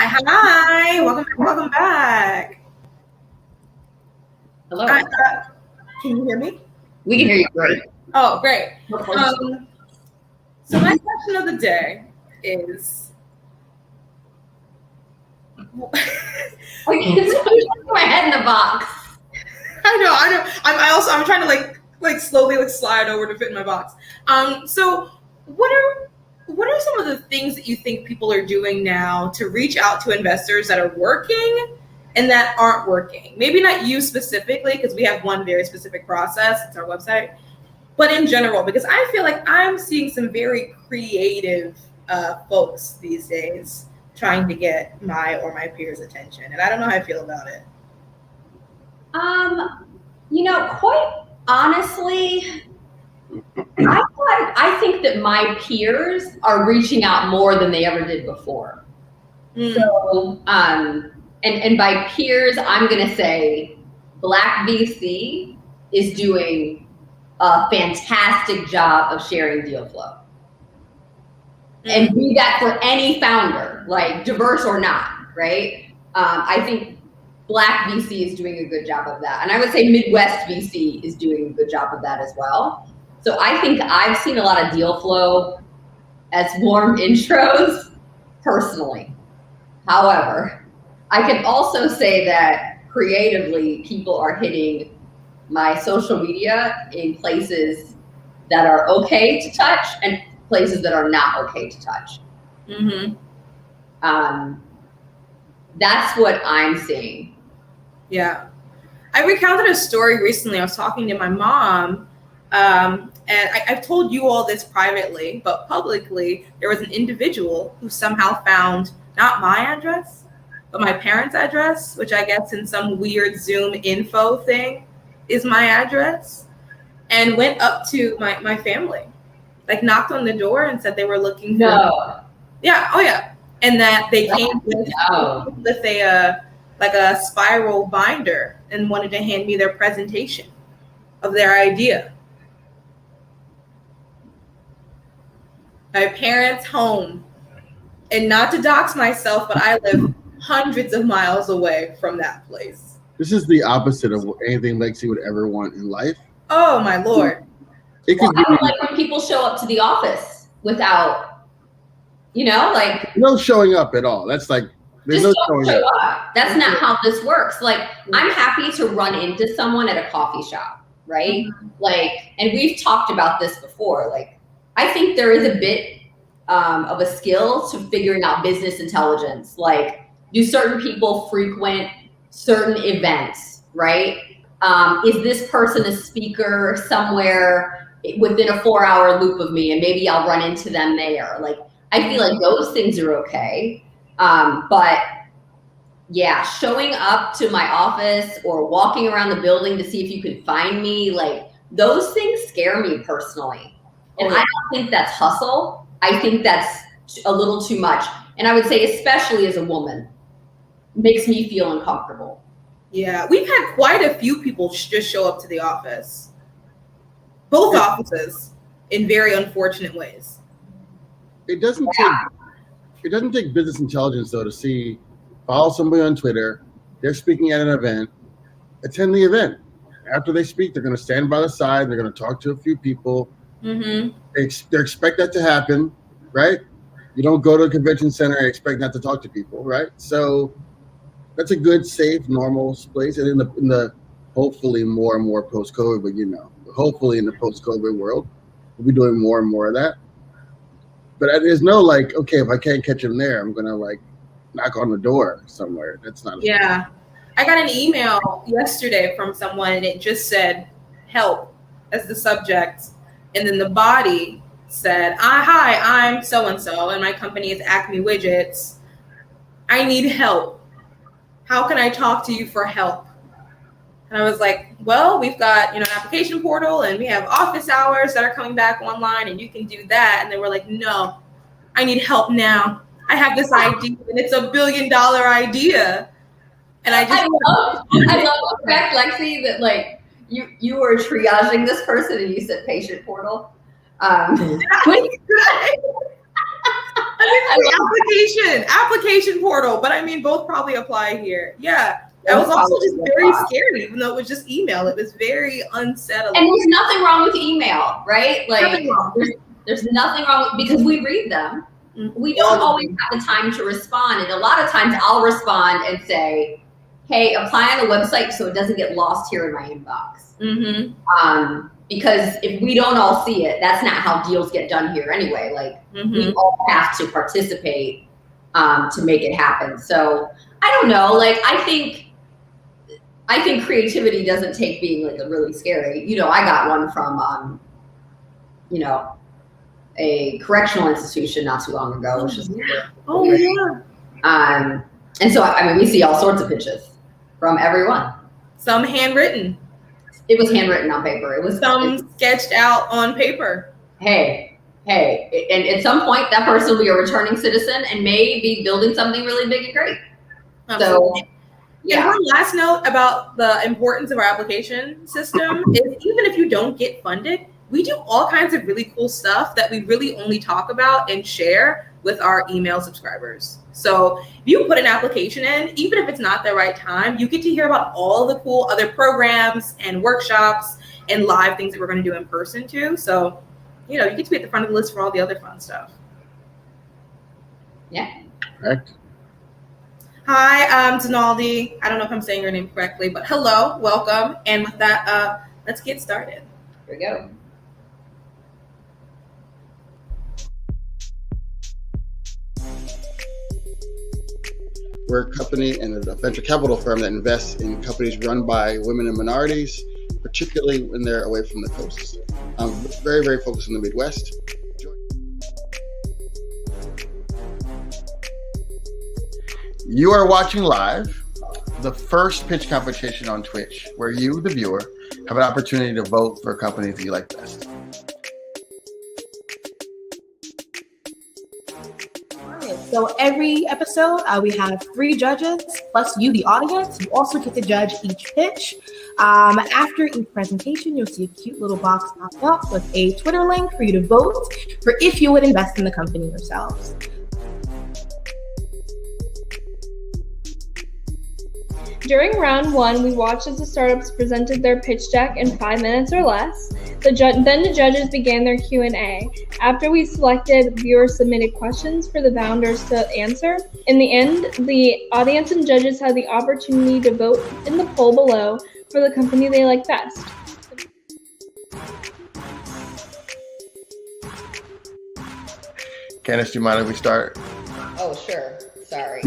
Hi. Welcome back. Hello. Can you hear me? We can hear you great. Oh, great. Okay. So my question of the day is, Put my head in the box. I know. I'm trying to like slowly slide over to fit in my box. So what are some of the things that you think people are doing now to reach out to investors that are working and that aren't working? Maybe not you specifically, because we have one very specific process. It's our website. But in general, because I feel like I'm seeing some very creative folks these days trying to get my or my peers' attention. And I don't know how I feel about it. Quite honestly, I think that my peers are reaching out more than they ever did before. So, and by peers, I'm going to say Black VC is doing a fantastic job of sharing deal flow. And do that for any founder, like diverse or not, right? I think Black VC is doing a good job of that. And I would say Midwest VC is doing a good job of that as well. So I think I've seen a lot of deal flow as warm intros personally. However, I can also say that creatively, people are hitting my social media in places that are okay to touch and places that are not okay to touch. That's what I'm seeing. Yeah. I recounted a story recently. I was talking to my mom, and I've told you all this privately, but publicly, there was an individual who somehow found not my address, but my parents' address, which I guess in some weird Zoom info thing is my address, and went up to my family, like knocked on the door and said they were looking for. No. Yeah. Oh yeah. And that they came with a spiral binder and wanted to hand me their presentation of their idea. My parents' home. And not to dox myself, but I live hundreds of miles away from that place. This is the opposite of anything Lexi would ever want in life. Oh my Lord. I don't like when people show up to the office without, no showing up at all. That's like, there's no showing up. That's not how this works. Like, I'm happy to run into someone at a coffee shop, right? And we've talked about this before. Like, I think there is a bit of a skill to figuring out business intelligence. Like, do certain people frequent certain events, right? Is this person a speaker somewhere within a 4-hour loop of me, and maybe I'll run into them there? Like, I feel like those things are okay. But yeah, showing up to my office or walking around the building to see if you can find me, like, those things scare me personally. And I don't think that's hustle. I think that's a little too much. And I would say, especially as a woman, makes me feel uncomfortable. Yeah, we've had quite a few people just show up to the office. Both offices, in very unfortunate ways. It doesn't take business intelligence though to follow somebody on Twitter, they're speaking at an event, attend the event. After they speak, they're going to stand by the side, they're going to talk to a few people. They expect that to happen, right? You don't go to a convention center and expect not to talk to people, right? So that's a good, safe, normal place. And in the hopefully more and more post-COVID, but hopefully in the post-COVID world, we'll be doing more and more of that. But there's no okay, if I can't catch him there, I'm gonna knock on the door somewhere. That's not. Yeah, I got an email yesterday from someone, and it just said "help" as the subject, and then the body said, "Hi, I'm so and so, and my company is Acme Widgets. I need help. How can I talk to you for help?" And I was like, well, we've got, an application portal, and we have office hours that are coming back online, and you can do that. And they were like, no, I need help now. I have this idea, and it's $1 billion idea. And I love the fact, Lexi, that you were triaging this person and you said patient portal. application portal, but I mean, both probably apply here. Yeah. That was also just very scary, even though it was just email. It was very unsettling. And there's nothing wrong with email, right? Like, there's nothing wrong with, because we read them. We don't always have the time to respond. And a lot of times I'll respond and say, hey, apply on the website so it doesn't get lost here in my inbox. Because if we don't all see it, that's not how deals get done here anyway. Like, we all have to participate to make it happen. So I don't know. Like, I think creativity doesn't take being like really scary. You know, I got one from, you know, a correctional institution not too long ago, which is and so I mean, we see all sorts of pitches from everyone. Some handwritten. It was handwritten on paper. It was sketched out on paper. Hey, and at some point, that person will be a returning citizen and may be building something really big and great. Absolutely. So, yeah. And one last note about the importance of our application system is even if you don't get funded, we do all kinds of really cool stuff that we really only talk about and share with our email subscribers. So if you put an application in, even if it's not the right time, you get to hear about all the cool other programs and workshops and live things that we're going to do in person too. So, you know, you get to be at the front of the list for all the other fun stuff. Yeah. Correct. Hi, I'm Donaldi. I don't know if I'm saying your name correctly, but hello, welcome. And with that, let's get started. Here we go. We're a company and a venture capital firm that invests in companies run by women and minorities, particularly when they're away from the coast. Very, very focused on the Midwest. You are watching live the first pitch competition on Twitch, where you, the viewer, have an opportunity to vote for companies that you like best. So every episode, we have 3 judges, plus you, the audience. You also get to judge each pitch. After each presentation, you'll see a cute little box pop up with a Twitter link for you to vote for if you would invest in the company yourselves. During round 1, we watched as the startups presented their pitch deck in 5 minutes or less. Then the judges began their Q&A. After we selected viewer-submitted questions for the founders to answer, in the end, the audience and judges had the opportunity to vote in the poll below for the company they like best. Candace, do you mind if we start? Oh, sure. Sorry.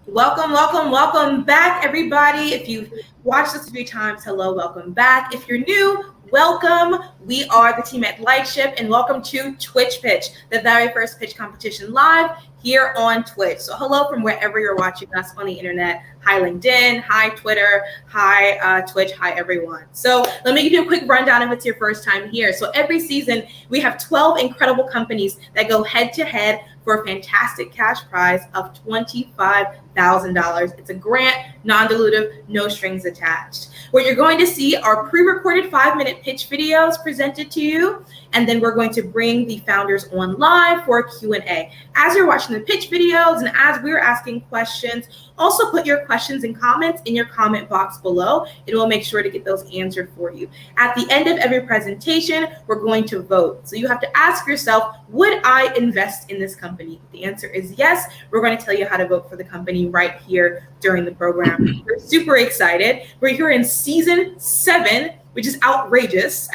Welcome back, everybody. If you've watched this a few times, hello, welcome back. If you're new, welcome. We are the team at Lightship, and welcome to Twitch Pitch, the very first pitch competition live here on Twitch. So hello from wherever you're watching us on the internet. Hi, LinkedIn. Hi, Twitter. Hi, Twitch. Hi, everyone. So let me give you a quick rundown if it's your first time here. So every season, we have 12 incredible companies that go head-to-head for a fantastic cash prize of $25,000. It's a grant, non-dilutive, no strings attached. What you're going to see are pre-recorded 5-minute pitch videos presented to you, and then we're going to bring the founders on live for a Q&A. As you're watching the pitch videos and as we're asking questions, also put your questions and comments in your comment box below. It will make sure to get those answered for you. At the end of every presentation, we're going to vote. So you have to ask yourself, would I invest in this company? If the answer is yes, we're going to tell you how to vote for the company right here during the program. We're super excited. We're here in season 7, which is outrageous.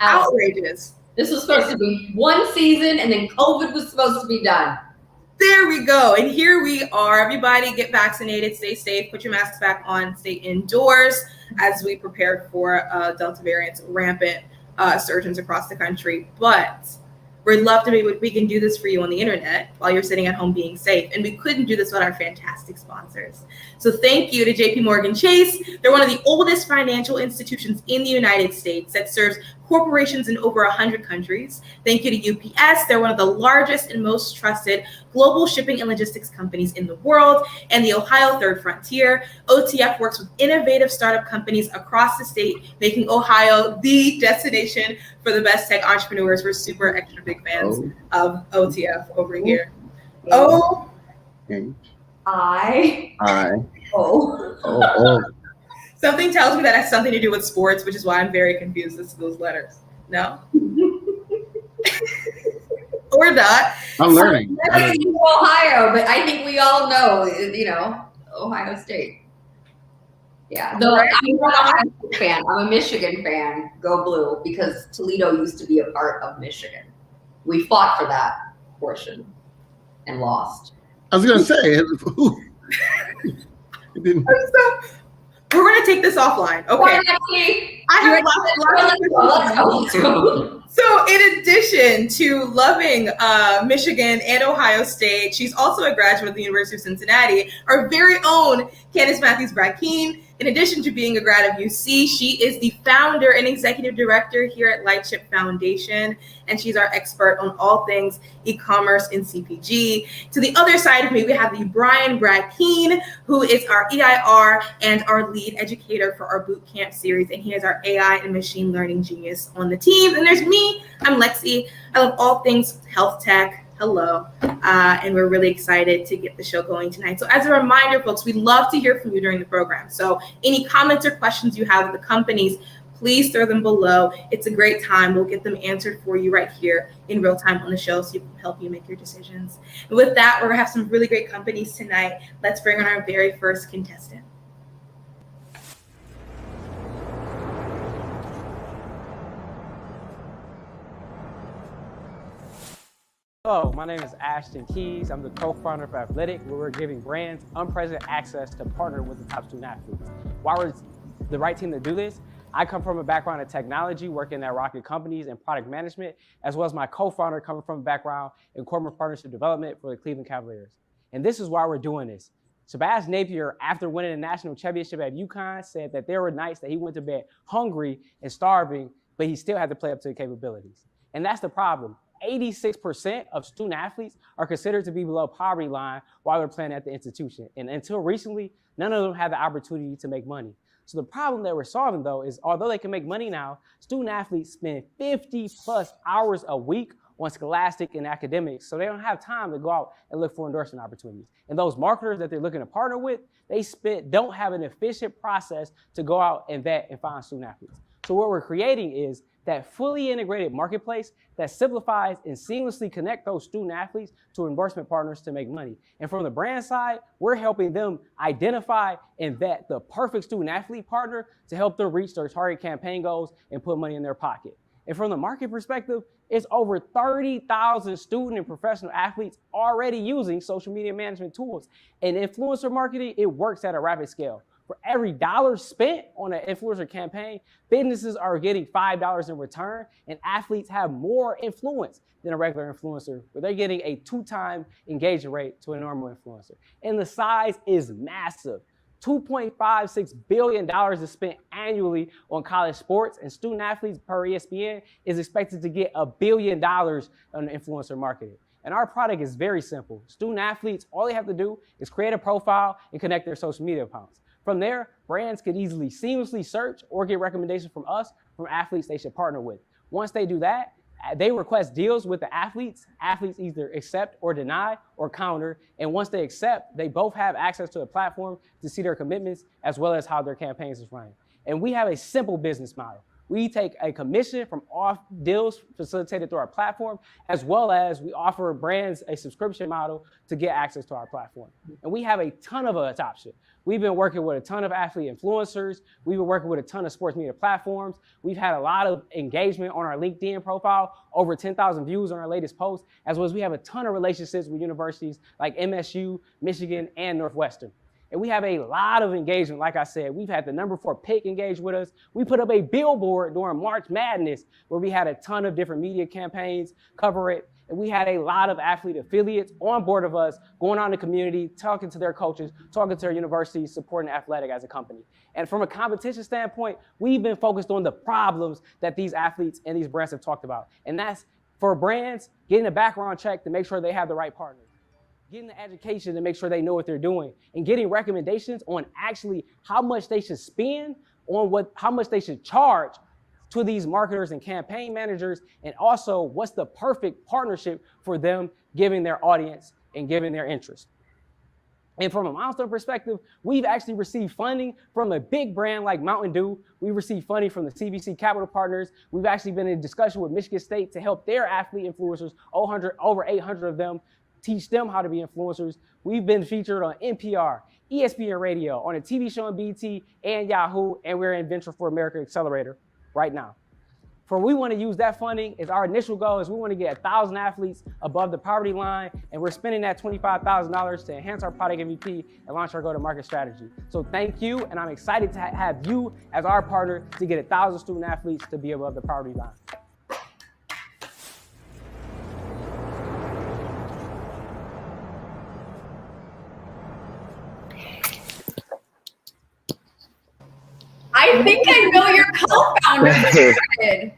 Outrageous. This was supposed to be 1 season, and then COVID was supposed to be done. There we go. And here we are. Everybody get vaccinated, stay safe, put your masks back on, stay indoors as we prepare for Delta variant's rampant surges across the country. But we'd love to we can do this for you on the internet while you're sitting at home being safe. And we couldn't do this without our fantastic sponsors. So thank you to JP Morgan Chase. They're one of the oldest financial institutions in the United States that serves corporations in over 100 countries. Thank you to UPS. They're one of the largest and most trusted global shipping and logistics companies in the world, and the Ohio Third Frontier. OTF works with innovative startup companies across the state, making Ohio the destination for the best tech entrepreneurs. We're super extra big fans of OTF over here. Something tells me that has something to do with sports, which is why I'm very confused as to those letters. No? Or not. I'm learning. Ohio, but I think we all know, Ohio State. Yeah, though I'm not an Ohio State fan. I'm a Michigan fan. Go Blue, because Toledo used to be a part of Michigan. We fought for that portion and lost. I was going to say, we're going to take this offline. Okay. I have Let's go. So in addition to loving Michigan and Ohio State, she's also a graduate of the University of Cincinnati. Our very own Candace Matthews-Brackeen. In addition to being a grad of UC, she is the founder and executive director here at Lightship Foundation, and she's our expert on all things e-commerce and CPG. To the other side of me, we have the Brian Brackeen, who is our EIR and our lead educator for our boot camp series, and he is our AI and machine learning genius on the team. And there's me, I'm Lexi. I love all things health tech. Hello, and we're really excited to get the show going tonight. So as a reminder, folks, we'd love to hear from you during the program. So any comments or questions you have with the companies, please throw them below. It's a great time. We'll get them answered for you right here in real time on the show, so it can help you make your decisions. And with that, we're gonna have some really great companies tonight. Let's bring on our very first contestant. Hello, my name is Ashton Keys. I'm the co-founder of Athlytic, where we're giving brands unprecedented access to partner with the top student athletes. Why we're the right team to do this? I come from a background in technology, working at rocket companies and product management, as well as my co-founder coming from a background in corporate partnership development for the Cleveland Cavaliers. And this is why we're doing this. Shabazz Napier, after winning the national championship at UConn, said that there were nights that he went to bed hungry and starving, but he still had to play up to the capabilities. And that's the problem. 86% of student athletes are considered to be below poverty line while they're playing at the institution. And until recently, none of them had the opportunity to make money. So the problem that we're solving, though, is although they can make money now, student athletes spend 50 plus hours a week on scholastic and academics, so they don't have time to go out and look for endorsement opportunities. And those marketers that they're looking to partner with, don't have an efficient process to go out and vet and find student athletes. So what we're creating is that fully integrated marketplace that simplifies and seamlessly connect those student athletes to endorsement partners to make money. And from the brand side, we're helping them identify and vet the perfect student athlete partner to help them reach their target campaign goals and put money in their pocket. And from the market perspective, it's over 30,000 student and professional athletes already using social media management tools. And influencer marketing, it works at a rapid scale. For every dollar spent on an influencer campaign, businesses are getting $5 in return, and athletes have more influence than a regular influencer, where they're getting a 2-time engagement rate to a normal influencer. And the size is massive. $2.56 billion is spent annually on college sports, and student athletes per ESPN is expected to get $1 billion on influencer marketing. And our product is very simple. Student athletes, all they have to do is create a profile and connect their social media accounts. From there, brands could easily seamlessly search or get recommendations from us from athletes they should partner with. Once they do that, they request deals with the athletes. Athletes either accept or deny or counter. And once they accept, they both have access to a platform to see their commitments as well as how their campaigns is running. And we have a simple business model. We take a commission from all deals facilitated through our platform, as well as we offer brands a subscription model to get access to our platform. And we have a ton of adoption. We've been working with a ton of athlete influencers. We've been working with a ton of sports media platforms. We've had a lot of engagement on our LinkedIn profile, over 10,000 views on our latest post, as well as we have a ton of relationships with universities like MSU, Michigan, and Northwestern. And we have a lot of engagement. Like I said, we've had the #4 pick engage with us. We put up a billboard during March Madness where we had a ton of different media campaigns cover it. And we had a lot of athlete affiliates on board of us, going out in the community, talking to their coaches, talking to their universities, supporting Athlytic as a company. And from a competition standpoint, we've been focused on the problems that these athletes and these brands have talked about. And that's for brands, getting a background check to make sure they have the right partners, getting the education to make sure they know what they're doing, and getting recommendations on actually how much they should spend on how much they should charge to these marketers and campaign managers, and also what's the perfect partnership for them, giving their audience and giving their interest. And from a milestone perspective, we've actually received funding from a big brand like Mountain Dew. We received funding from the CVC Capital Partners. We've actually been in discussion with Michigan State to help their athlete influencers, over 800 of them, teach them how to be influencers. We've been featured on NPR, ESPN Radio, on a TV show on BT and Yahoo, and we're in Venture for America Accelerator right now. We want to use that funding as our initial goal is we want to get 1,000 athletes above the poverty line, and we're spending that $25,000 to enhance our product MVP and launch our go-to-market strategy. So thank you, and I'm excited to have you as our partner to get 1,000 student athletes to be above the poverty line. I think I know your co-founder, Jared.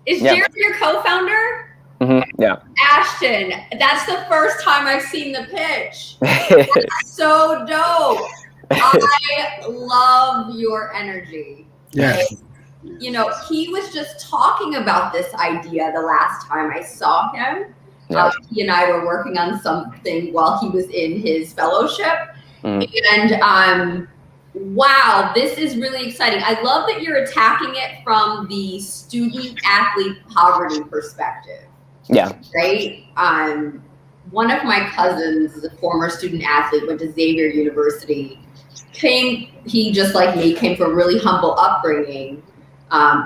Is Jared your co-founder? Mm-hmm. Yeah. Ashton, that's the first time I've seen the pitch. That's so dope. I love your energy. Yes. You know, he was just talking about this idea the last time I saw him. Yeah. He and I were working on something while he was in his fellowship. And wow, this is really exciting. I love that you're attacking it from the student athlete poverty perspective. Yeah. Right? One of my cousins is a former student athlete, went to Xavier University. He just like me, came from a really humble upbringing.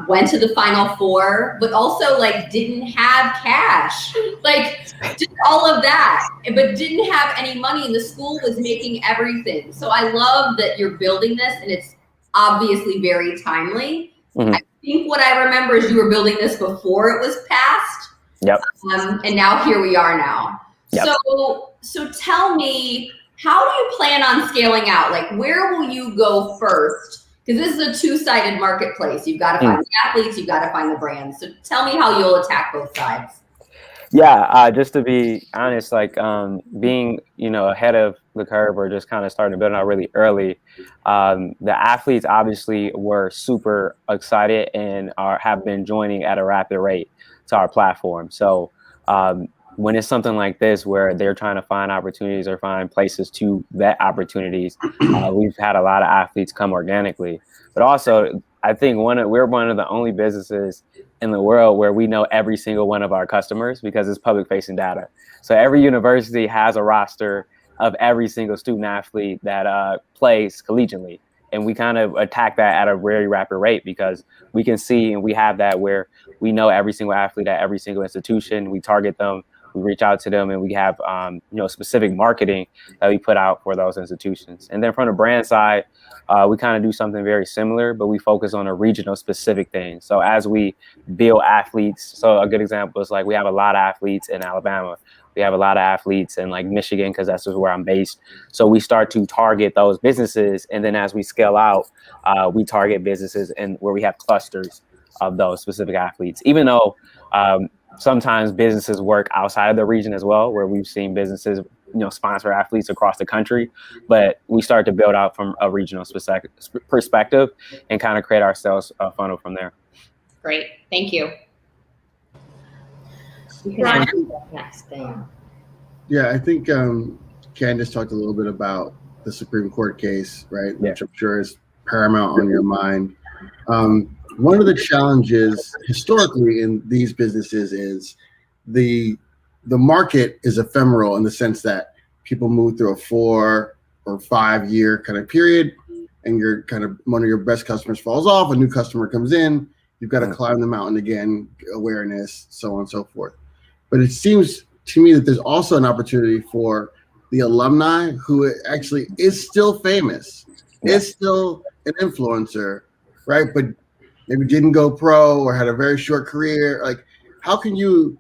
Went to the Final Four, but also like didn't have cash, like did all of that, but didn't have any money, and the school was making everything. So I love that you're building this, and it's obviously very timely. Mm-hmm. I think what I remember is you were building this before it was passed. Yep. And now here we are now. Yep. So tell me, how do you plan on scaling out? Like, where will you go first? Because this is a two-sided marketplace. You've got to find the athletes, you've got to find the brands. So tell me how you'll attack both sides. Yeah, just to be honest, like being, ahead of the curve or just kind of starting to build out really early, the athletes obviously were super excited and have been joining at a rapid rate to our platform. So when it's something like this where they're trying to find opportunities or find places to vet opportunities, we've had a lot of athletes come organically. But also, I think we're one of the only businesses in the world where we know every single one of our customers because it's public-facing data. So every university has a roster of every single student athlete that plays collegiately. And we kind of attack that at a very rapid rate because we can see and we have that where we know every single athlete at every single institution. We target them. We reach out to them, and we have specific marketing that we put out for those institutions. And then from the brand side, we kind of do something very similar, but we focus on a regional specific thing. So as we build athletes, so a good example is like we have a lot of athletes in Alabama. We have a lot of athletes in like Michigan because that's just where I'm based. So we start to target those businesses, and then as we scale out, we target businesses and where we have clusters of those specific athletes. Even though sometimes businesses work outside of the region as well, where we've seen businesses, sponsor athletes across the country, but we start to build out from a regional perspective and kind of create our sales funnel from there. Great, thank you. Next thing. Yeah, I think Candace talked a little bit about the Supreme Court case, right? Which I'm sure is paramount on your mind. One of the challenges historically in these businesses is the market is ephemeral in the sense that people move through a 4 or 5 year kind of period, and you're kind of one of your best customers falls off, a new customer comes in, you've got to climb the mountain again, awareness, so on and so forth. But it seems to me that there's also an opportunity for the alumni who actually is still famous, is still an influencer, right? But maybe didn't go pro or had a very short career. Like, how can you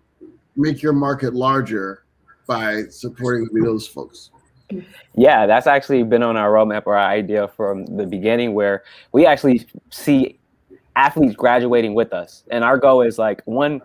make your market larger by supporting those folks? Yeah, that's actually been on our roadmap or our idea from the beginning, where we actually see athletes graduating with us. And our goal is like, one,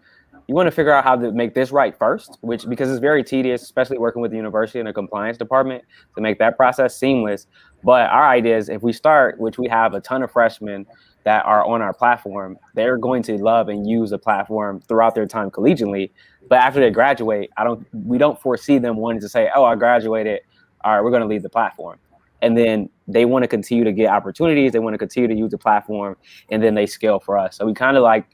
you want to figure out how to make this right first, which because it's very tedious, especially working with the university and the compliance department to make that process seamless. But our idea is if we start, which we have a ton of freshmen that are on our platform, they're going to love and use the platform throughout their time collegially. But after they graduate, we don't foresee them wanting to say, oh, I graduated. All right, we're going to leave the platform. And then they want to continue to get opportunities. They want to continue to use the platform, and then they scale for us. So we kind of like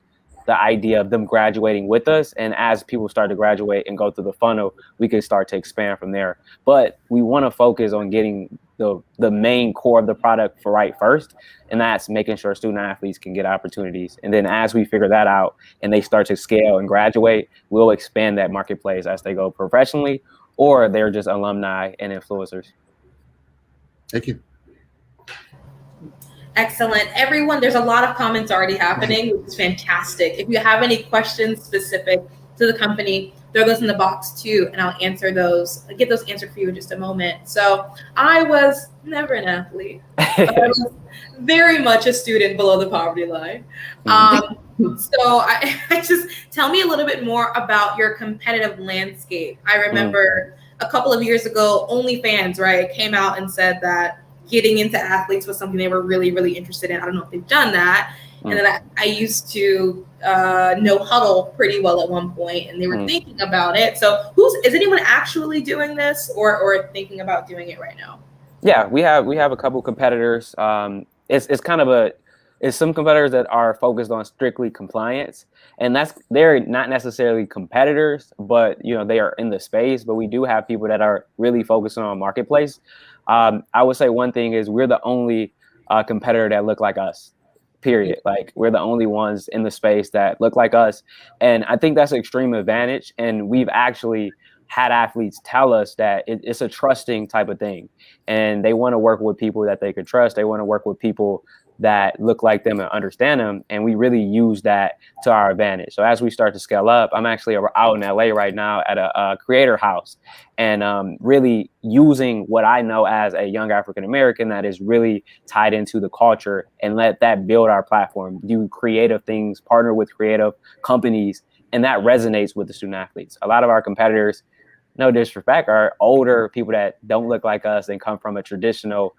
the idea of them graduating with us. And as people start to graduate and go through the funnel, we can start to expand from there. But we want to focus on getting the main core of the product for right first. And that's making sure student athletes can get opportunities. And then as we figure that out and they start to scale and graduate, we'll expand that marketplace as they go professionally, or they're just alumni and influencers. Thank you. Excellent. Everyone, there's a lot of comments already happening, which is fantastic. If you have any questions specific to the company, throw those in the box too, and I'll answer those. I'll get those answered for you in just a moment. So I was never an athlete. I was very much a student below the poverty line. So I just tell me a little bit more about your competitive landscape. I remember a couple of years ago, OnlyFans, right, came out and said that getting into athletes was something they were really, really interested in. I don't know if they've done that. And then I used to know Huddle pretty well at one point, and they were thinking about it. So is anyone actually doing this or thinking about doing it right now? Yeah, we have a couple competitors. It's kind of it's some competitors that are focused on strictly compliance, and they're not necessarily competitors, but they are in the space. But we do have people that are really focusing on marketplace. I would say one thing is we're the only competitor that look like us, period. Like we're the only ones in the space that look like us. And I think that's an extreme advantage. And we've actually had athletes tell us that it's a trusting type of thing. And they want to work with people that they could trust. They want to work with people that look like them and understand them. And we really use that to our advantage. So as we start to scale up, I'm actually out in LA right now at a creator house, and really using what I know as a young African-American that is really tied into the culture, and let that build our platform, do creative things, partner with creative companies. And that resonates with the student athletes. A lot of our competitors, no disrespect, are older people that don't look like us and come from a traditional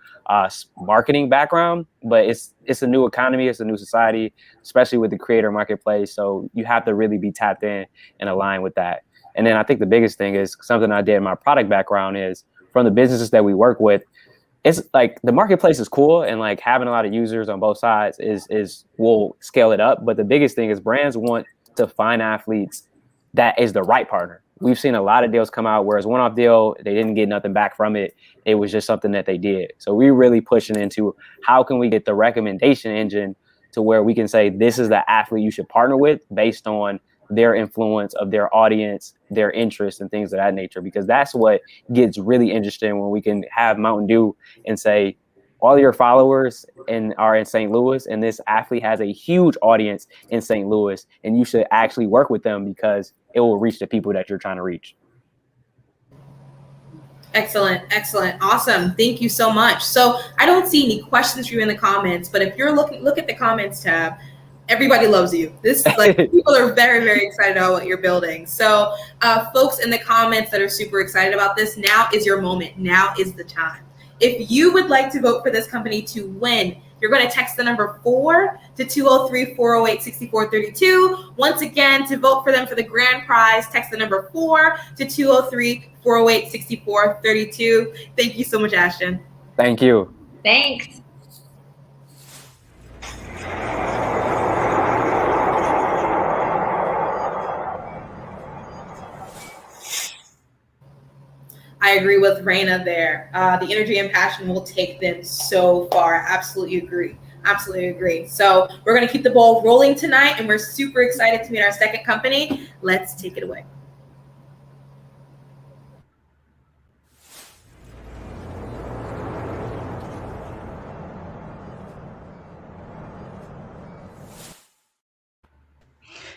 marketing background. But it's a new economy, it's a new society, especially with the creator marketplace. So you have to really be tapped in and align with that. And then I think the biggest thing is something I did in my product background is from the businesses that we work with. It's like the marketplace is cool, and like having a lot of users on both sides is will scale it up. But the biggest thing is brands want to find athletes that is the right partner. We've seen a lot of deals come out where it's one-off deal. They didn't get nothing back from it. It was just something that they did. So we're really pushing into how can we get the recommendation engine to where we can say, this is the athlete you should partner with based on their influence of their audience, their interests and things of that nature, because that's what gets really interesting when we can have Mountain Dew and say, all your followers are in St. Louis, and this athlete has a huge audience in St. Louis, and you should actually work with them because it will reach the people that you're trying to reach. Excellent. Awesome. Thank you so much. So I don't see any questions for you in the comments, but if you're look at the comments tab, everybody loves you. People are very, very excited about what you're building. So folks in the comments that are super excited about this, now is your moment. Now is the time. If you would like to vote for this company to win, you're going to text the number 4 to 203-408-6432. Once again, to vote for them for the grand prize, text the number 4 to 203-408-6432. Thank you so much, Ashton. Thank you. Thanks. I agree with Raina there. The energy and passion will take them so far. Absolutely agree. So we're going to keep the ball rolling tonight, and we're super excited to meet our second company. Let's take it away.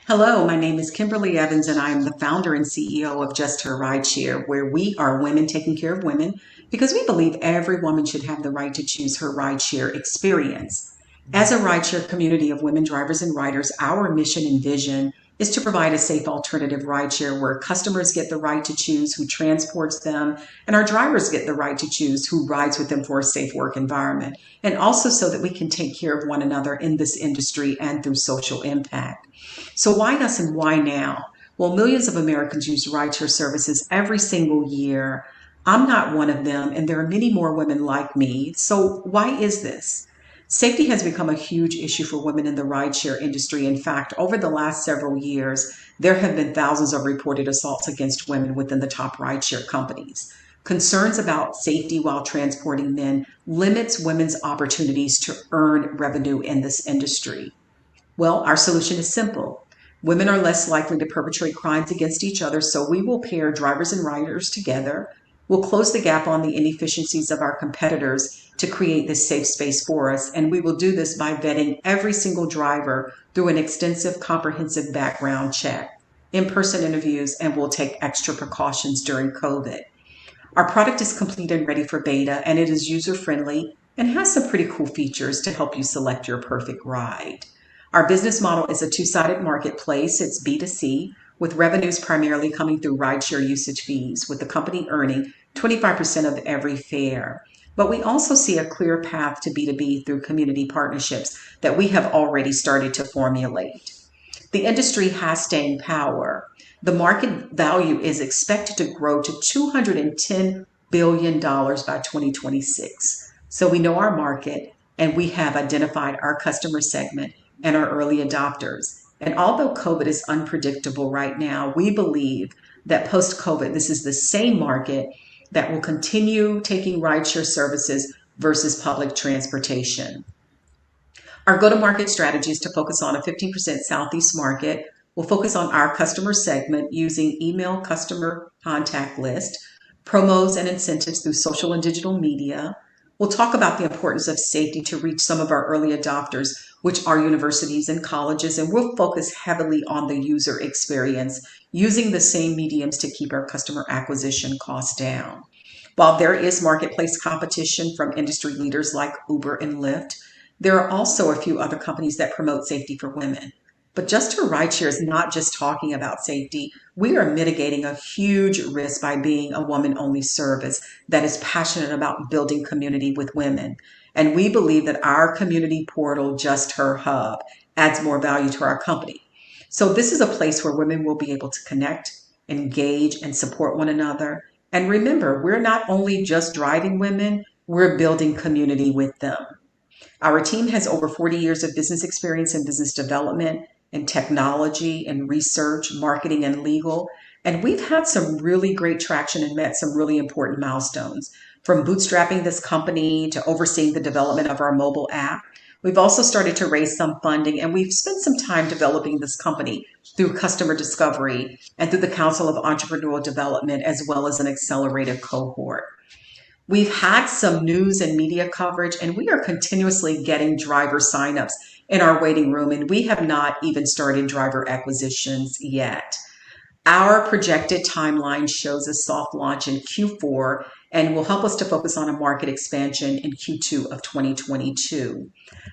Hello, my name is Kimberly Evans, and I am the founder and CEO of Just Her Rideshare, where we are women taking care of women because we believe every woman should have the right to choose her rideshare experience. As a rideshare community of women drivers and riders, our mission and vision is to provide a safe alternative rideshare where customers get the right to choose who transports them, and our drivers get the right to choose who rides with them for a safe work environment, and also so that we can take care of one another in this industry and through social impact. So why us and why now? Well, millions of Americans use rideshare services every single year. I'm not one of them, and there are many more women like me. So why is this? Safety has become a huge issue for women in the rideshare industry. In fact, over the last several years, there have been thousands of reported assaults against women within the top rideshare companies. Concerns about safety while transporting men limits women's opportunities to earn revenue in this industry. Well, our solution is simple. Women are less likely to perpetrate crimes against each other, so we will pair drivers and riders together. We'll close the gap on the inefficiencies of our competitors to create this safe space for us, and we will do this by vetting every single driver through an extensive, comprehensive background check, in-person interviews, and we'll take extra precautions during COVID. Our product is complete and ready for beta, and it is user-friendly and has some pretty cool features to help you select your perfect ride. Our business model is a two-sided marketplace. It's B2C, with revenues primarily coming through rideshare usage fees, with the company earning 25% of every fare. But we also see a clear path to B2B through community partnerships that we have already started to formulate. The industry has staying power. The market value is expected to grow to $210 billion by 2026. So we know our market, and we have identified our customer segment and our early adopters. And although COVID is unpredictable right now, we believe that post-COVID, this is the same market that will continue taking rideshare services versus public transportation. Our go-to-market strategy is to focus on a 15% Southeast market. We'll focus on our customer segment using email customer contact list, promos and incentives through social and digital media. We'll talk about the importance of safety to reach some of our early adopters, which are universities and colleges, and we'll focus heavily on the user experience, using the same mediums to keep our customer acquisition costs down. While there is marketplace competition from industry leaders like Uber and Lyft, there are also a few other companies that promote safety for women. But Just Her Rideshare is not just talking about safety. We are mitigating a huge risk by being a woman-only service that is passionate about building community with women. And we believe that our community portal, Just Her Hub, adds more value to our company. So this is a place where women will be able to connect, engage, and support one another. And remember, we're not only just driving women, we're building community with them. Our team has over 40 years of business experience in business development, in technology, and research, marketing, and legal. And we've had some really great traction and met some really important milestones. From bootstrapping this company to overseeing the development of our mobile app, we've also started to raise some funding, and we've spent some time developing this company through customer discovery and through the Council of Entrepreneurial Development, as well as an accelerated cohort. We've had some news and media coverage, and we are continuously getting driver signups in our waiting room, and we have not even started driver acquisitions yet. Our projected timeline shows a soft launch in Q4 and will help us to focus on a market expansion in Q2 of 2022.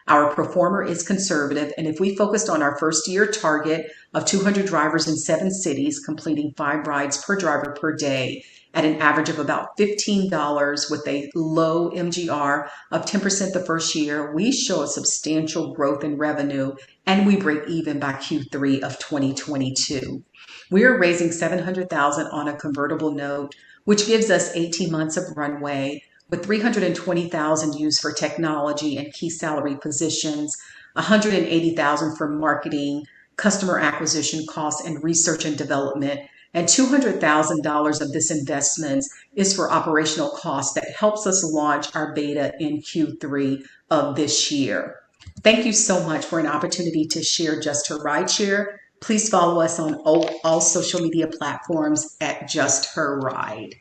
Our pro forma is conservative, and if we focused on our first year target of 200 drivers in 7 cities completing 5 rides per driver per day, at an average of about $15 with a low MGR of 10% the first year, we show a substantial growth in revenue, and we break even by Q3 of 2022. We are raising $700,000 on a convertible note, which gives us 18 months of runway, with $320,000 used for technology and key salary positions, $180,000 for marketing, customer acquisition costs, and research and development. And $200,000 of this investment is for operational costs that helps us launch our beta in Q3 of this year. Thank you so much for an opportunity to share Just Her Rideshare. Please follow us on all social media platforms at Just Her Ride.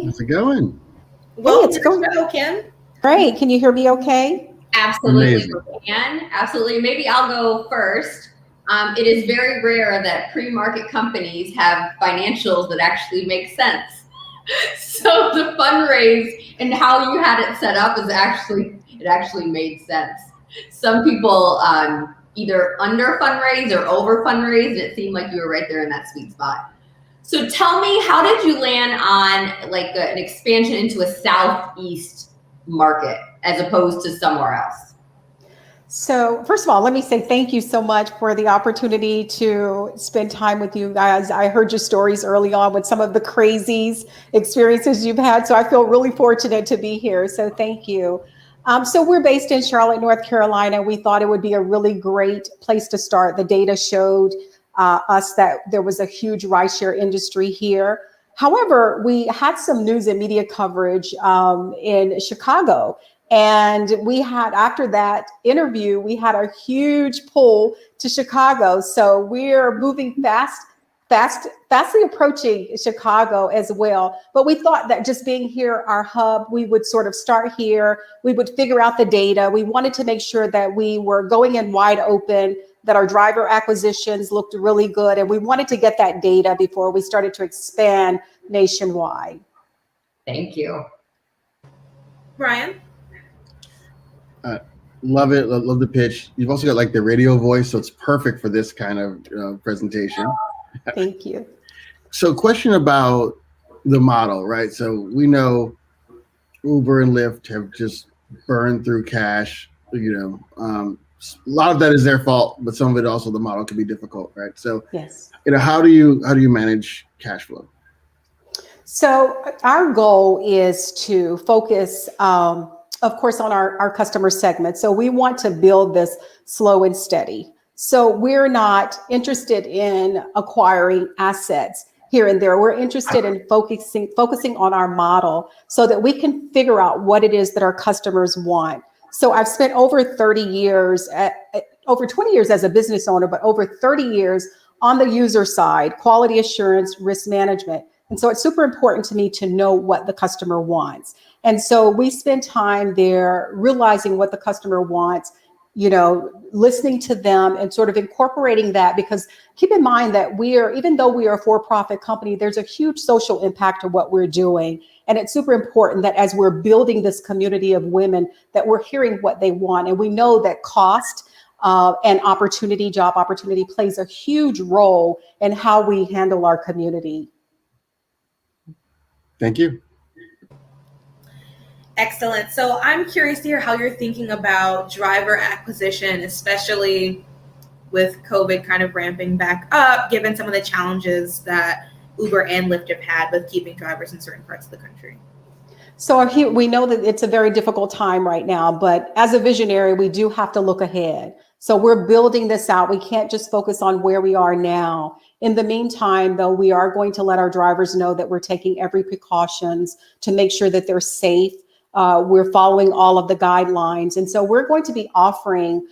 How's it going? Welcome it's to the going show, Kim. great. Can you hear me okay? Absolutely, Amazing. we can. Absolutely. Maybe I'll go first. It is very rare that pre-market companies have financials that actually make sense. So the fundraise and how you had it set up it actually made sense. Some people either under fundraise or over fundraise, and it seemed like you were right there in that sweet spot. So tell me, how did you land on like an expansion into a Southeast market as opposed to somewhere else? So first of all, let me say thank you so much for the opportunity to spend time with you guys. I heard your stories early on with some of the crazies experiences you've had. So I feel really fortunate to be here. So thank you. So we're based in Charlotte, North Carolina. We thought it would be a really great place to start. The data showed us that there was a huge rideshare industry here. However, we had some news and media coverage in Chicago. And we had, after that interview, we had a huge pull to Chicago. So we're moving fastly approaching Chicago as well. But we thought that just being here, our hub, we would sort of start here. We would figure out the data. We wanted to make sure that we were going in wide open, that our driver acquisitions looked really good. And we wanted to get that data before we started to expand nationwide. Thank you. Brian? Love it. Love the pitch. You've also got like the radio voice, so it's perfect for this kind of presentation. Thank you. So question about the model, right? So we know Uber and Lyft have just burned through cash, a lot of that is their fault, but some of it also the model can be difficult, right? So, yes. How do you manage cash flow? So our goal is to focus, of course, on our customer segment. So we want to build this slow and steady. So we're not interested in acquiring assets here and there. We're interested in focusing on our model so that we can figure out what it is that our customers want. So I've spent over 30 years, over 20 years as a business owner, but over 30 years on the user side, quality assurance, risk management. And so it's super important to me to know what the customer wants. And so we spend time there realizing what the customer wants, listening to them and sort of incorporating that, because keep in mind that even though we are a for-profit company, there's a huge social impact to what we're doing. And it's super important that as we're building this community of women, that we're hearing what they want. And we know that cost and job opportunity plays a huge role in how we handle our community. Thank you. Excellent. So I'm curious to hear how you're thinking about driver acquisition, especially with COVID kind of ramping back up, given some of the challenges that Uber and Lyft have had with keeping drivers in certain parts of the country. So we know that it's a very difficult time right now, but as a visionary, we do have to look ahead. So we're building this out. We can't just focus on where we are now. In the meantime, though, we are going to let our drivers know that we're taking every precautions to make sure that they're safe. We're following all of the guidelines. And so we're going to be offering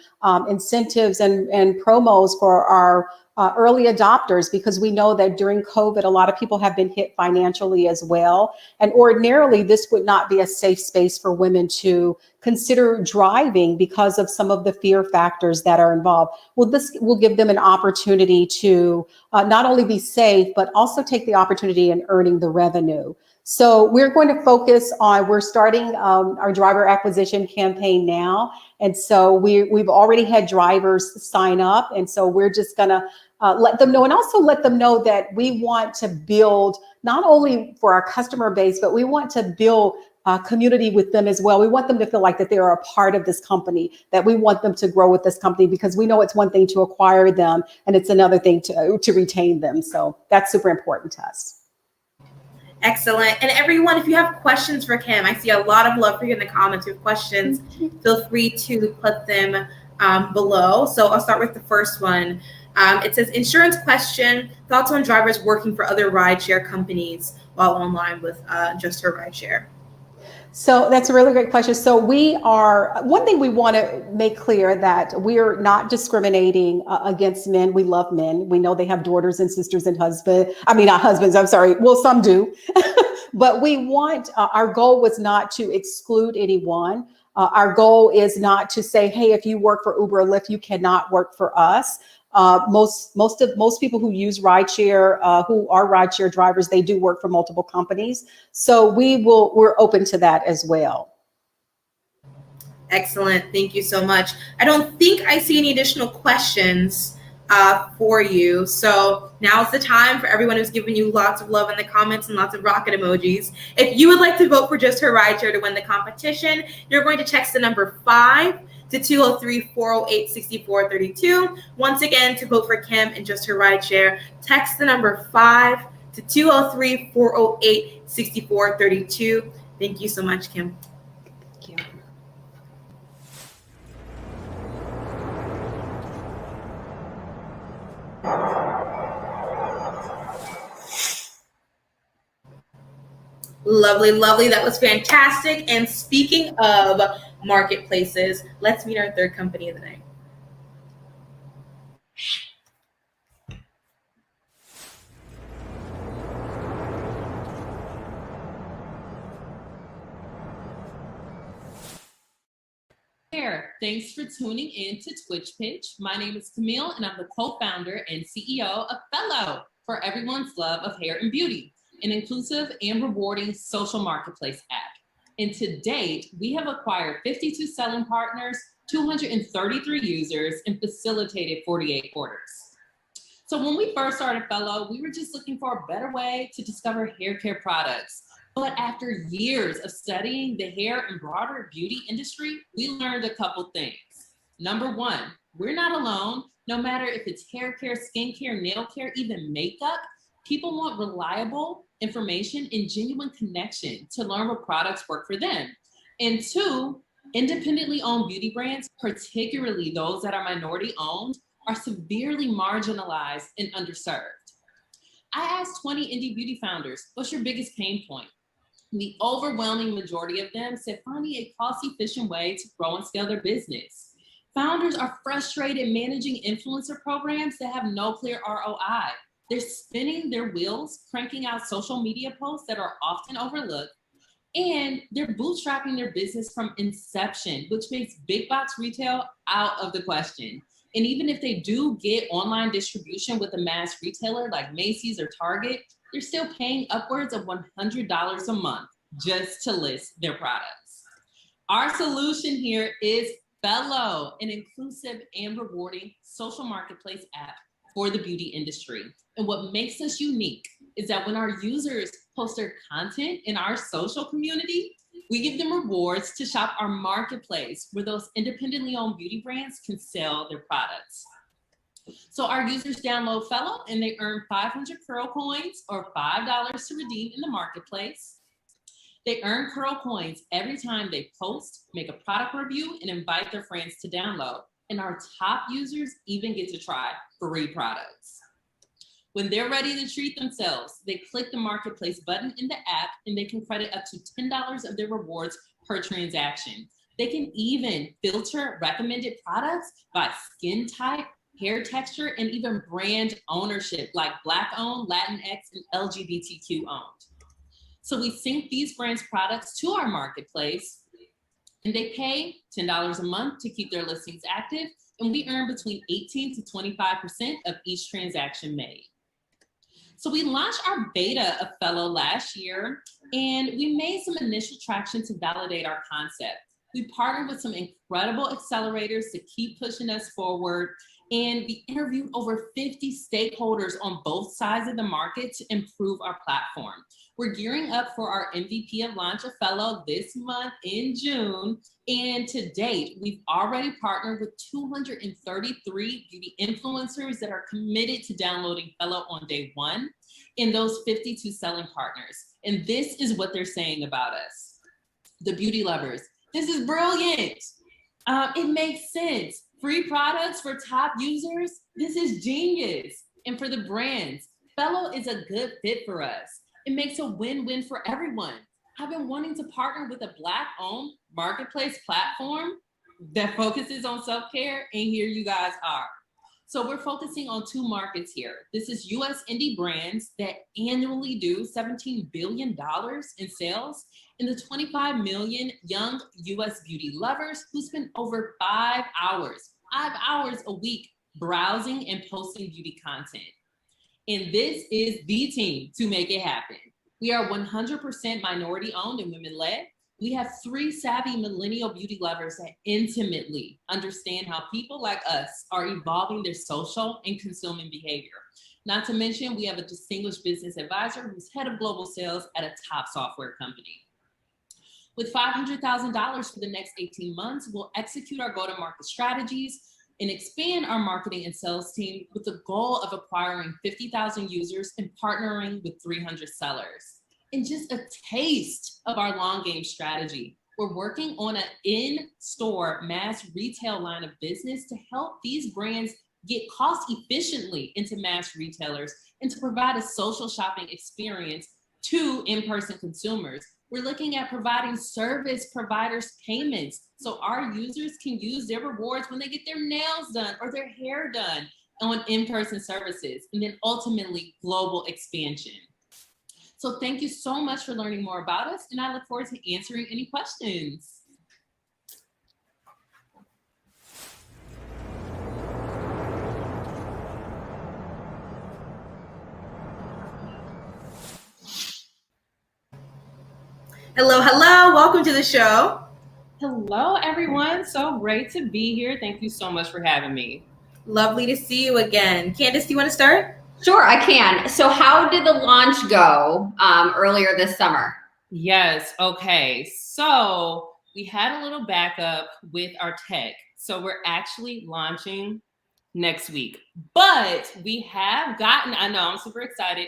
incentives and promos for our early adopters, because we know that during COVID, a lot of people have been hit financially as well. And ordinarily, this would not be a safe space for women to consider driving because of some of the fear factors that are involved. Well, this will give them an opportunity to not only be safe, but also take the opportunity in earning the revenue. So we're going to focus on, we're starting our driver acquisition campaign now. And so we've already had drivers sign up. And so we're just gonna let them know, and also let them know that we want to build not only for our customer base, but we want to build community with them as well. We want them to feel like that they are a part of this company, that we want them to grow with this company, because we know it's one thing to acquire them and it's another thing to retain them. So that's super important to us. Excellent. And everyone, if you have questions for Kim, I see a lot of love for you in the comments. If you have questions, feel free to put them below. So I'll start with the first one. It says, insurance question, thoughts on drivers working for other rideshare companies while online with Just Her Rideshare? So that's a really great question. So one thing we want to make clear that we're not discriminating against men. We love men. We know they have daughters and sisters and husbands. I mean, not husbands, I'm sorry. Well, some do. But we want, our goal was not to exclude anyone. Our goal is not to say, hey, if you work for Uber or Lyft, you cannot work for us. Most people who use rideshare, who are rideshare drivers, they do work for multiple companies. So we're open to that as well. Excellent. Thank you so much. I don't think I see any additional questions for you. So now's the time for everyone who's given you lots of love in the comments and lots of rocket emojis. If you would like to vote for Just Her Rideshare to win the competition, you're going to text the number 5 to 203-408-6432. Once again, to vote for Kim and Just Her Rideshare, text the number 5 to 203-408-6432. Thank you so much, Kim. Thank you. Lovely, lovely. That was fantastic. And speaking of marketplaces, let's meet our third company of the night. Thanks for tuning in to Twitch Pitch. My name is Camille, and I'm the co-founder and CEO of Feloh, for everyone's love of hair and beauty, an inclusive and rewarding social marketplace app. And to date, we have acquired 52 selling partners, 233 users, and facilitated 48 orders. So when we first started Feloh, we were just looking for a better way to discover hair care products. But after years of studying the hair and broader beauty industry, we learned a couple things. Number one, we're not alone. No matter if it's hair care, skincare, nail care, even makeup, people want reliable information and genuine connection to learn what products work for them. And two, independently owned beauty brands, particularly those that are minority owned, are severely marginalized and underserved. I asked 20 indie beauty founders, what's your biggest pain point? The overwhelming majority of them said finding a cost-efficient way to grow and scale their business. Founders are frustrated managing influencer programs that have no clear ROI. They're spinning their wheels, cranking out social media posts that are often overlooked, and they're bootstrapping their business from inception, which makes big box retail out of the question. And even if they do get online distribution with a mass retailer like Macy's or Target, they're still paying upwards of $100 a month just to list their products. Our solution here is Feloh, an inclusive and rewarding social marketplace app for the beauty industry. And what makes us unique is that when our users post their content in our social community, we give them rewards to shop our marketplace where those independently owned beauty brands can sell their products. So our users download Feloh and they earn 500 Curl coins or $5 to redeem in the marketplace. They earn Curl coins every time they post, make a product review, and invite their friends to download. And our top users even get to try free products. When they're ready to treat themselves, they click the marketplace button in the app and they can credit up to $10 of their rewards per transaction. They can even filter recommended products by skin type, hair texture, and even brand ownership, like Black owned, Latinx, and LGBTQ owned. So we sync these brands' products to our marketplace and they pay $10 a month to keep their listings active, and we earn between 18 to 25% of each transaction made. So we launched our beta of Feloh last year, and we made some initial traction to validate our concept. We partnered with some incredible accelerators to keep pushing us forward, and we interviewed over 50 stakeholders on both sides of the market to improve our platform. We're gearing up for our MVP of launch of Feloh this month in June, and to date, we've already partnered with 233 beauty influencers that are committed to downloading Feloh on day one in those 52 selling partners. And this is what they're saying about us. The beauty lovers, this is brilliant. It makes sense. Free products for top users, this is genius. And for the brands, Feloh is a good fit for us. It makes a win-win for everyone. I've been wanting to partner with a Black-owned marketplace platform that focuses on self-care, and here you guys are. So we're focusing on 2 markets here. This is US indie brands that annually do $17 billion in sales, and the 25 million young US beauty lovers who spend over 5 hours a week browsing and posting beauty content. And this is the team to make it happen. We are 100% minority owned and women led. We have 3 savvy millennial beauty lovers that intimately understand how people like us are evolving their social and consuming behavior. Not to mention, we have a distinguished business advisor who's head of global sales at a top software company. With $500,000 for the next 18 months, we'll execute our go-to-market strategies and expand our marketing and sales team with the goal of acquiring 50,000 users and partnering with 300 sellers. And just a taste of our long game strategy. We're working on an in-store mass retail line of business to help these brands get cost efficiently into mass retailers and to provide a social shopping experience to in-person consumers. We're looking at providing service providers payments so our users can use their rewards when they get their nails done or their hair done on in-person services, and then ultimately global expansion. So thank you so much for learning more about us, and I look forward to answering any questions. Hello, welcome to the show. Hello, everyone. So great to be here. Thank you so much for having me. Lovely to see you again. Candace, do you want to start? Sure, I can. So how did the launch go earlier this summer? Yes, okay. So we had a little backup with our tech. So we're actually launching next week. But we have gotten, I know I'm super excited,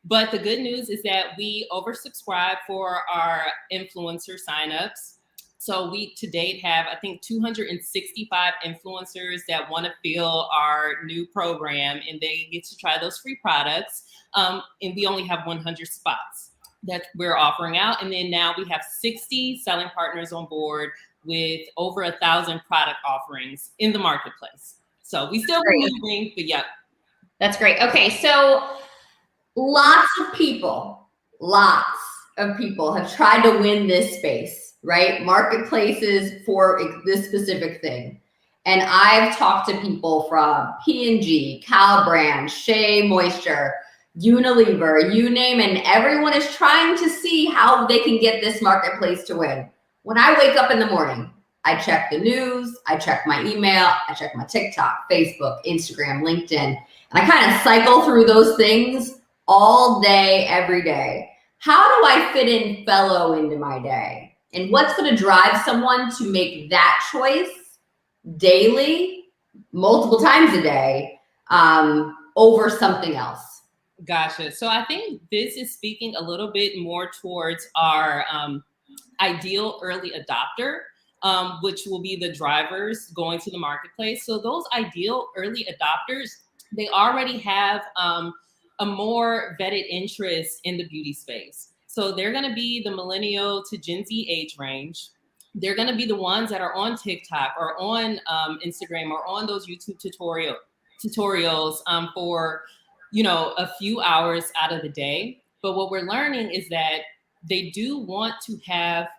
but the good news is that we oversubscribed for our influencer signups. So we to date have, I think, 265 influencers that want to feel our new program, and they get to try those free products. And we only have 100 spots that we're offering out. And then now we have 60 selling partners on board with over 1,000 product offerings in the marketplace. So we still moving, but yeah. That's great. Okay, so lots of people have tried to win this space, right? Marketplaces for this specific thing. And I've talked to people from P&G, Calbrand, Shea Moisture, Unilever, you name it, and everyone is trying to see how they can get this marketplace to win. When I wake up in the morning, I check the news, I check my email, I check my TikTok, Facebook, Instagram, LinkedIn, and I kind of cycle through those things all day, every day. How do I fit in Feloh into my day? And what's going to drive someone to make that choice daily, multiple times a day, over something else? Gotcha. So I think this is speaking a little bit more towards our ideal early adopter, which will be the drivers going to the marketplace. So those ideal early adopters, they already have a more vetted interest in the beauty space. So they're going to be the millennial to Gen Z age range. They're going to be the ones that are on TikTok or on Instagram or on those YouTube tutorials for, you know, a few hours out of the day. But what we're learning is that they do want to have,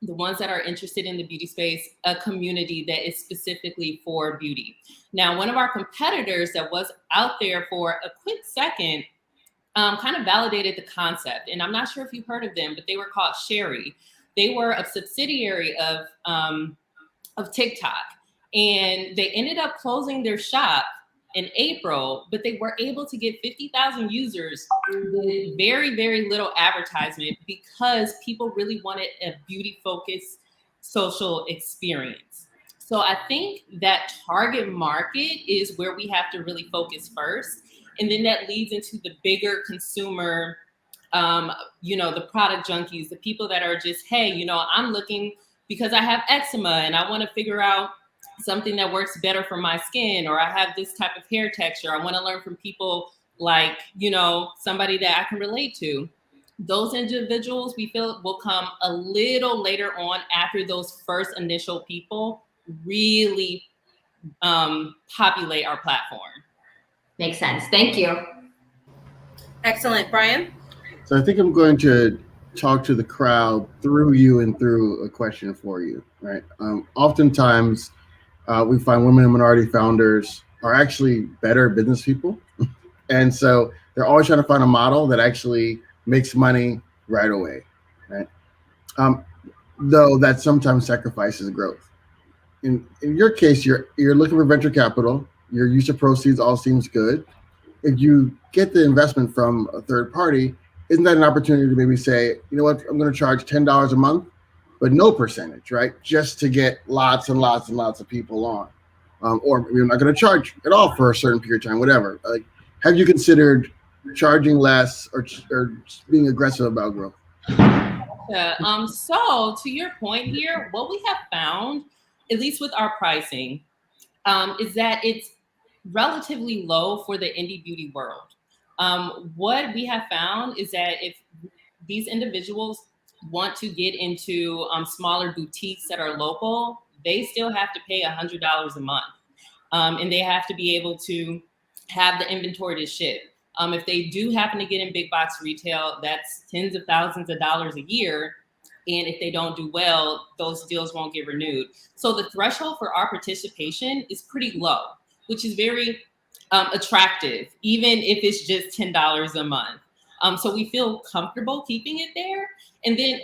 the ones that are interested in the beauty space, a community that is specifically for beauty. Now, one of our competitors that was out there for a quick second kind of validated the concept. And I'm not sure if you've heard of them, but they were called Sherry. They were a subsidiary of TikTok. And they ended up closing their shop in April, but they were able to get 50,000 users with very, very little advertisement because people really wanted a beauty-focused social experience. So I think that target market is where we have to really focus first. And then that leads into the bigger consumer, you know, the product junkies, the people that are just, hey, you know, I'm looking because I have eczema and I want to figure out something that works better for my skin, or I have this type of hair texture. I want to learn from people like, you know, somebody that I can relate to. Those individuals we feel will come a little later on after those first initial people really populate our platform. Makes sense. Thank you. Excellent. Brian? So I think I'm going to talk to the crowd through you and through a question for you, right? Oftentimes, we find women and minority founders are actually better business people. And so they're always trying to find a model that actually makes money right away, right? Though that sometimes sacrifices growth. In your case, you're looking for venture capital. Your use of proceeds all seems good. If you get the investment from a third party, isn't that an opportunity to maybe say, you know what, I'm going to charge $10 a month, but no percentage, right? Just to get lots and lots and lots of people on. Or maybe I'm not going to charge at all for a certain period of time, whatever. Like, have you considered charging less or being aggressive about growth? So to your point here, what we have found, at least with our pricing, is that it's relatively low for the indie beauty world. What we have found is that if these individuals want to get into smaller boutiques that are local, they still have to pay $100 a month. And they have to be able to have the inventory to ship. If they do happen to get in big box retail, that's tens of thousands of dollars a year. And if they don't do well, those deals won't get renewed. So the threshold for our participation is pretty low, which is very attractive, even if it's just $10 a month. So we feel comfortable keeping it there. And then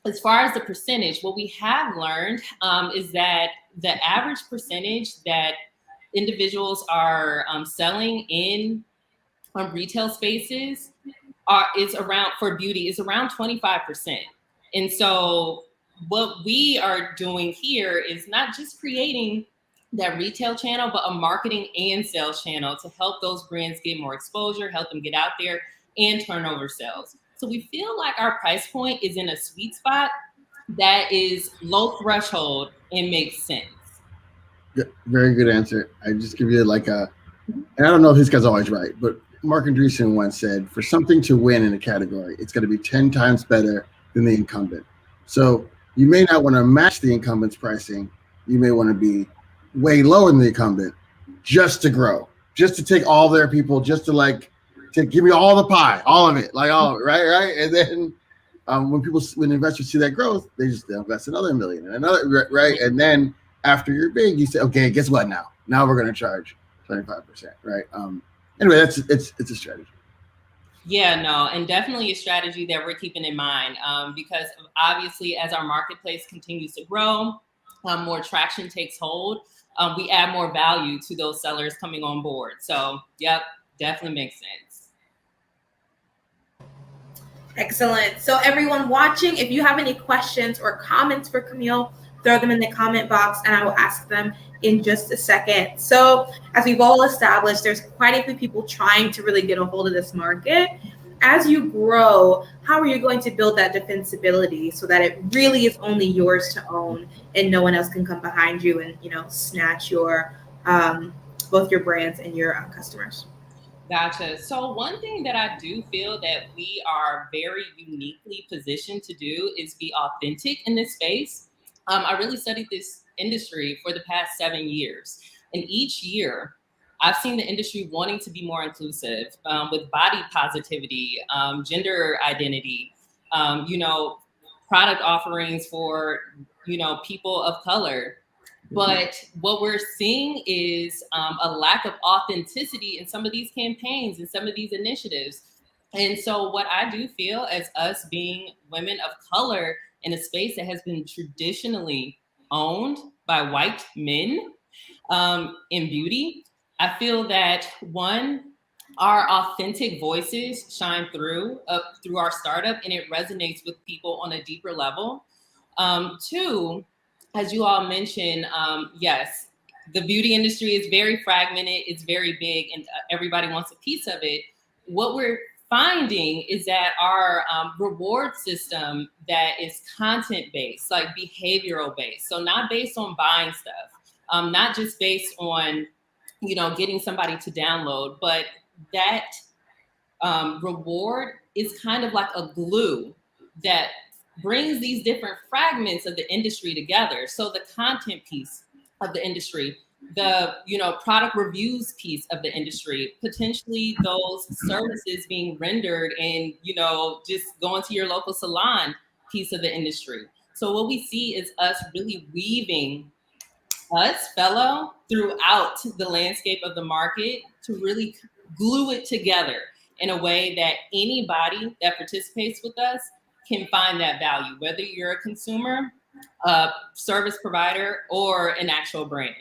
as far as the percentage, what we have learned is that the average percentage that individuals are selling in retail spaces is around, for beauty, is around 25%. And so what we are doing here is not just creating that retail channel, but a marketing and sales channel to help those brands get more exposure, help them get out there and turn over sales. So we feel like our price point is in a sweet spot that is low threshold and makes sense. Yeah, very good answer. I just give you like and I don't know if this guy's always right, but Mark Andreessen once said, for something to win in a category, it's going to be 10 times better than the incumbent. So you may not want to match the incumbent's pricing. You may want to be way lower than the incumbent just to grow, just to take all their people, just to give me all the pie, all of it, like all of it, right? And then when investors see that growth, they invest another $1 million and another, right? And then after you're big, you say, okay, guess what now? Now we're going to charge 25%, right? Anyway, it's a strategy. Yeah, no, and definitely a strategy that we're keeping in mind because obviously as our marketplace continues to grow, more traction takes hold, we add more value to those sellers coming on board. So, yep, definitely makes sense. Excellent. So everyone watching, if you have any questions or comments for Camille, throw them in the comment box and I will ask them in just a second. So as we've all established, there's quite a few people trying to really get a hold of this market. As you grow, how are you going to build that defensibility so that it really is only yours to own and no one else can come behind you and, snatch your both your brands and your customers? Gotcha. So one thing that I do feel that we are very uniquely positioned to do is be authentic in this space. I really studied this industry for the past 7 years. And each year, I've seen the industry wanting to be more inclusive with body positivity, gender identity, product offerings for, people of color. But what we're seeing is a lack of authenticity in some of these campaigns and some of these initiatives. And so what I do feel as us being women of color in a space that has been traditionally owned by white men in beauty, I feel that one, our authentic voices shine through our startup and it resonates with people on a deeper level. Two, as you all mentioned, yes, the beauty industry is very fragmented, it's very big, and everybody wants a piece of it. What we're finding is that our reward system that is content-based, like behavioral-based, so not based on buying stuff, not just based on, getting somebody to download, but that reward is kind of like a glue that brings these different fragments of the industry together. So the content piece of the industry, the product reviews piece of the industry, potentially those services being rendered and just going to your local salon piece of the industry. So what we see is us really weaving us, Feloh, throughout the landscape of the market to really glue it together in a way that anybody that participates with us can find that value, whether you're a consumer, a service provider, or an actual brand.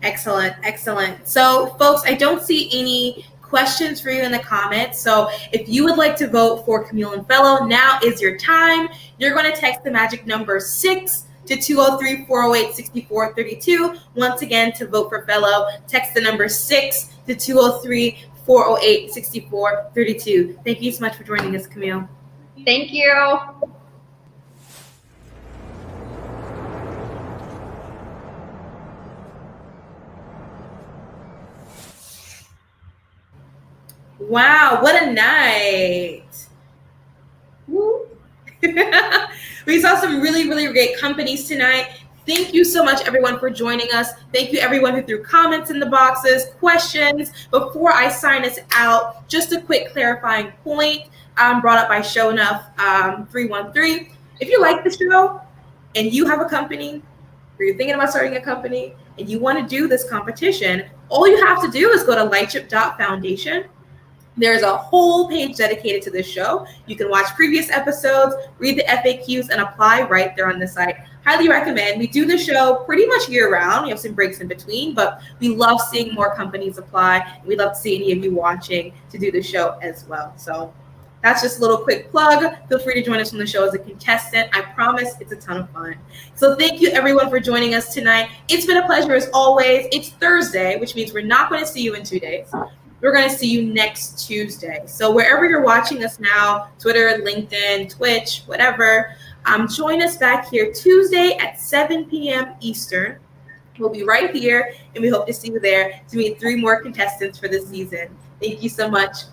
Excellent, excellent. So, folks, I don't see any questions for you in the comments. So if you would like to vote for Camille and Feloh, now is your time. You're going to text the magic number 6 to 203-408-6432. Once again, to vote for Feloh, text the number 6 to 203-408-6432. Thank you so much for joining us, Camille. Thank you. Wow, what a night. Woo. We saw some really, really great companies tonight. Thank you so much, everyone, for joining us. Thank you, everyone who threw comments in the boxes, questions. Before I sign us out, just a quick clarifying point brought up by Shownuff313. If you like the show and you have a company, or you're thinking about starting a company, and you want to do this competition, all you have to do is go to lightship.foundation. There's a whole page dedicated to this show. You can watch previous episodes, read the FAQs, and apply right there on the site. Highly recommend. We do the show pretty much year round. We have some breaks in between, but we love seeing more companies apply. We love to see any of you watching to do the show as well. So that's just a little quick plug. Feel free to join us on the show as a contestant. I promise it's a ton of fun. So thank you, everyone, for joining us tonight. It's been a pleasure as always. It's Thursday, which means we're not going to see you in 2 days. We're going to see you next Tuesday. So wherever you're watching us now, Twitter, LinkedIn, Twitch, whatever, join us back here Tuesday at 7 p.m. Eastern. We'll be right here, and we hope to see you there to meet 3 more contestants for this season. Thank you so much.